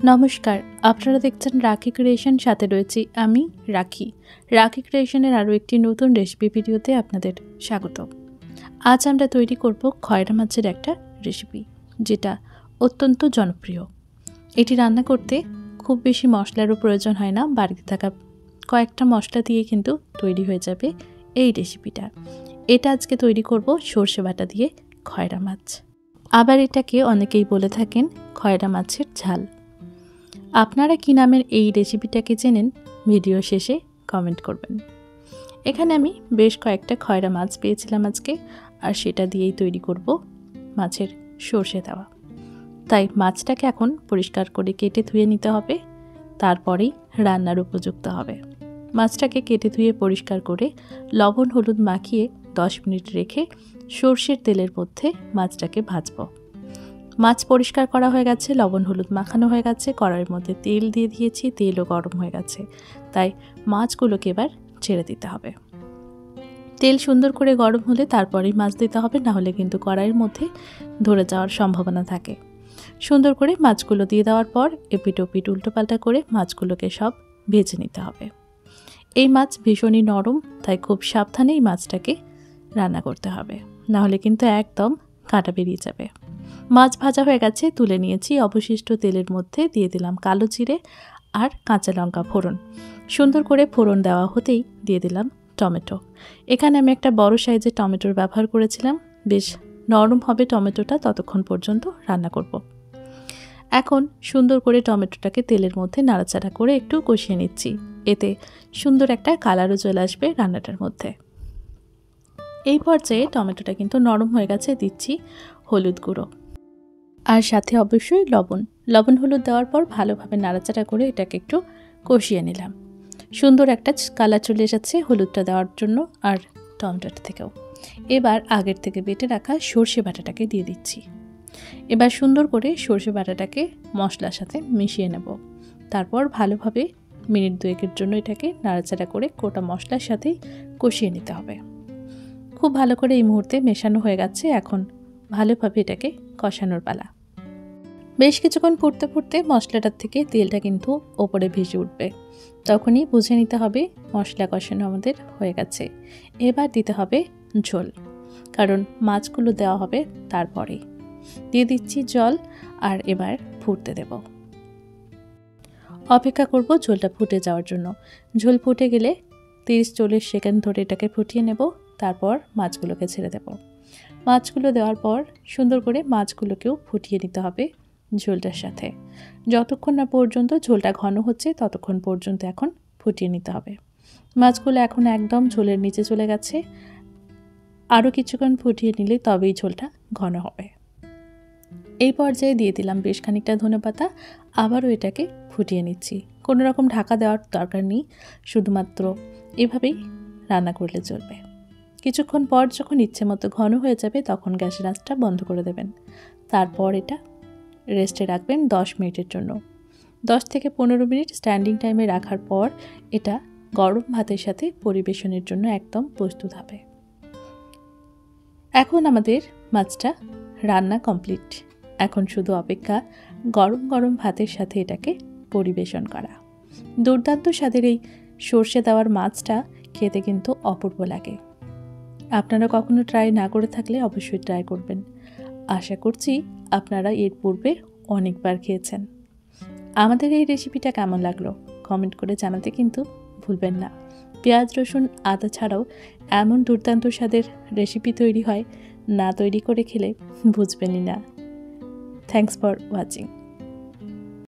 নমস্কার, আপনারা দেখছেন রাখি ক্রিয়েশন, সাথে রয়েছি আমি রাখি। রাখি ক্রিয়েশনের আরও একটি নতুন রেসিপি ভিডিওতে আপনাদের স্বাগত। আজ আমরা তৈরি করব খয়রা মাছের একটা রেসিপি, যেটা অত্যন্ত জনপ্রিয়। এটি রান্না করতে খুব বেশি মশলারও প্রয়োজন হয় না, বাড়িতে থাকা কয়েকটা মশলা দিয়ে কিন্তু তৈরি হয়ে যাবে এই রেসিপিটা। এটা আজকে তৈরি করব সর্ষে বাটা দিয়ে খয়রা মাছ। আবার এটাকে অনেকেই বলে থাকেন খয়রা মাছের ঝাল। আপনারা কী নামের এই রেসিপিটাকে চেনেন, ভিডিও শেষে কমেন্ট করবেন। এখানে আমি বেশ কয়েকটা খয়রা মাছ পেয়েছিলাম আজকে, আর সেটা দিয়েই তৈরি করব মাছের সর্ষে দেওয়া। তাই মাছটাকে এখন পরিষ্কার করে কেটে ধুয়ে নিতে হবে, তারপরেই রান্নার উপযুক্ত হবে। মাছটাকে কেটে ধুয়ে পরিষ্কার করে লবণ হলুদ মাখিয়ে 10 মিনিট রেখে সর্ষের তেলের মধ্যে মাছটাকে ভাজবো। মাছ পরিষ্কার করা হয়ে গেছে, লবণ হলুদ মাখানো হয়ে গেছে, কড়াইয়ের মধ্যে তেল দিয়ে দিয়েছি, তেলও গরম হয়ে গেছে। তাই মাছগুলোকে এবার ছেড়ে দিতে হবে। তেল সুন্দর করে গরম হলে তারপরেই মাছ দিতে হবে, না হলে কিন্তু কড়াইয়ের মধ্যে ধরে যাওয়ার সম্ভাবনা থাকে। সুন্দর করে মাছগুলো দিয়ে দেওয়ার পর এপিট ওপিট উল্টোপাল্টা করে মাছগুলোকে সব ভেজে নিতে হবে। এই মাছ ভীষণই নরম, তাই খুব সাবধানেই মাছটাকে রান্না করতে হবে, না হলে কিন্তু একদম কাঁটা বেরিয়ে যাবে। মাছ ভাজা হয়ে গেছে, তুলে নিয়েছি। অবশিষ্ট তেলের মধ্যে দিয়ে দিলাম কালো জিরে আর কাঁচা লঙ্কা ফোড়ন। সুন্দর করে ফোড়ন দেওয়া হতেই দিয়ে দিলাম টমেটো। এখানে আমি একটা বড় সাইজের টমেটোর ব্যবহার করেছিলাম। বেশ নরম হবে টমেটোটা, ততক্ষণ পর্যন্ত রান্না করব। এখন সুন্দর করে টমেটোটাকে তেলের মধ্যে নাড়াচাড়া করে একটু কষিয়ে নিচ্ছি। এতে সুন্দর একটা কালারও চলে আসবে রান্নাটার মধ্যে। এই পর্যায়ে টমেটোটা কিন্তু নরম হয়ে গেছে, দিচ্ছি হলুদ গুঁড়ো আর সাথে অবশ্যই লবণ হলুদ দেওয়ার পর ভালোভাবে নাড়াচাড়া করে এটাকে একটু কষিয়ে নিলাম। সুন্দর একটা কালার চলে এসেছে হলুদটা দেওয়ার জন্য আর টমেটোটা থেকেও। এবার আগের থেকে বেটে রাখা সর্ষে বাটাটাকে দিয়ে দিচ্ছি। এবার সুন্দর করে সর্ষে বাটাটাকে মশলার সাথে মিশিয়ে নেব। তারপর ভালোভাবে মিনিট 2-এর জন্য এটাকে নাড়াচাড়া করে গোটা মশলার সাথেই কষিয়ে নিতে হবে। খুব ভালো করে এই মুহূর্তে মেশানো হয়ে গেছে। এখন ভালোভাবে এটাকে কষানোর পালা। বেশ কিছুক্ষণ ফুটতে ফুটতে মশলাটার থেকে তেলটা কিন্তু ওপরে ভেসে উঠবে, তখনই বুঝে নিতে হবে মশলা কষানো আমাদের হয়ে গেছে। এবার দিতে হবে ঝোল, কারণ মাছগুলো দেওয়া হবে তারপরে। দিয়ে দিচ্ছি জল আর এবার ফুটতে দেব। অপেক্ষা করব ঝোলটা ফুটে যাওয়ার জন্য। ঝোল ফুটে গেলে 30-40 সেকেন্ড ধরে এটাকে ফুটিয়ে নেব, তারপর মাছগুলোকে ছেড়ে দেব। মাছগুলো দেওয়ার পর সুন্দর করে মাছগুলোকেও ফুটিয়ে নিতে হবে ঝোলটার সাথে। যতক্ষণ না পর্যন্ত ঝোলটা ঘন হচ্ছে ততক্ষণ পর্যন্ত এখন ফুটিয়ে নিতে হবে। মাছগুলো এখন একদম ঝোলের নিচে চলে গেছে। আরও কিছুক্ষণ ফুটিয়ে নিলে তবেই ঝোলটা ঘন হবে। এই পর্যায়ে দিয়ে দিলাম বেশ খানিকটা ধনেপাতা। আবারও এটাকে ফুটিয়ে নিচ্ছি। কোনো রকম ঢাকা দেওয়ার দরকার নেই, শুধুমাত্র এভাবেই রান্না করলে চলবে। কিছুক্ষণ পর যখন ইচ্ছে মতো ঘন হয়ে যাবে তখন গ্যাসের আঁচটা বন্ধ করে দেবেন। তারপর এটা রেস্টে রাখবেন 10 মিনিটের জন্য। 10 থেকে 15 মিনিট স্ট্যান্ডিং টাইমে রাখার পর এটা গরম ভাতের সাথে পরিবেশনের জন্য একদম প্রস্তুত হবে। এখন আমাদের মাছটা রান্না কমপ্লিট। এখন শুধু অপেক্ষা গরম গরম ভাতের সাথে এটাকে পরিবেশন করা। দুর্দান্ত স্বাদের এই সর্ষে দেওয়ার মাছটা খেতে কিন্তু অপূর্ব লাগে। আপনারা কখনো ট্রাই না করে থাকলে অবশ্যই ট্রাই করবেন। আশা করছি আপনারা এর পূর্বে অনেকবার খেয়েছেন। আমাদের এই রেসিপিটা কেমন লাগলো কমেন্ট করে জানাতে কিন্তু ভুলবেন না। পেঁয়াজ রসুন আদা ছাড়াও এমন দুর্দান্ত স্বাদের রেসিপি তৈরি হয়, না তৈরি করে খেলে বুঝবেনই না। Thanks for watching.